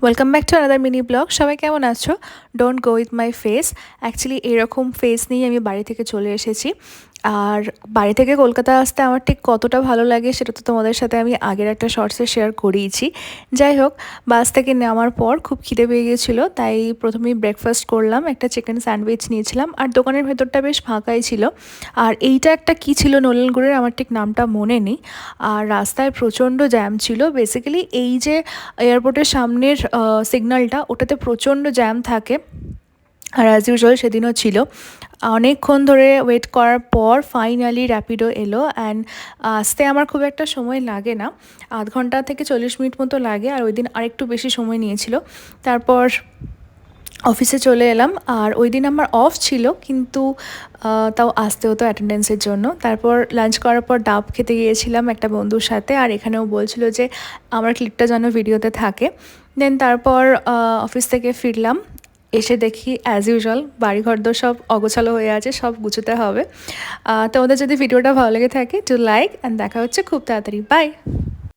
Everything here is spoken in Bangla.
Welcome back to another mini blog. সবাই কেমন আছো? Don't go with my face. Actually এরকম ফেস নিয়ে আমি বাড়ি থেকে চলে এসেছি। আর বাড়ি থেকে কলকাতা আসতে আমার ঠিক কতটা ভালো লাগে সেটা তো তোমাদের সাথে আমি আগের একটা শর্টসে শেয়ার করিয়েছি। যাই হোক, বাস থেকে নামার পর খুব খিদে পেয়ে গিয়েছিলো, তাই প্রথমেই ব্রেকফাস্ট করলাম, একটা চিকেন স্যান্ডউইচ নিয়েছিলাম। আর দোকানের ভেতরটা বেশ ফাঁকাই ছিল। আর এইটা একটা কী ছিল নলেন গুড়ের, আমার ঠিক নামটা মনে নেই। আর রাস্তায় প্রচণ্ড জ্যাম ছিল। বেসিক্যালি এই যে এয়ারপোর্টের সামনের সিগন্যালটা, ওটাতে প্রচণ্ড জ্যাম থাকে। আর অ্যাজ ইউজুয়াল সেদিনও ছিল। অনেকক্ষণ ধরে ওয়েট করার পর ফাইনালি র্যাপিডো এলো। অ্যান্ড আসতে আমার খুব একটা সময় লাগে না, আধ ঘন্টা থেকে 40 মিনিট মতো লাগে। আর ওই দিন আরেকটু বেশি সময় নিয়েছিল। তারপর অফিসে চলে এলাম। আর ওই দিন আমার অফ ছিল, কিন্তু তাও আসতে হতো অ্যাটেন্ডেন্সের জন্য। তারপর লাঞ্চ করার পর ডাব খেতে গিয়েছিলাম একটা বন্ধুর সাথে। আর এখানেও বলছিল যে আমার ক্লিপটা যেন ভিডিওতে থাকে। দেন তারপর অফিস থেকে ফিরলাম। এসে দেখি অ্যাজ ইউজুয়াল বাড়িঘরদোর সব অগোছালো হয়ে আছে, সব গুছোতে হবে। তোমাদের যদি ভিডিওটা ভালো লেগে থাকে টু লাইক অ্যান্ড দেখা হচ্ছে খুব তাড়াতাড়ি। বাই।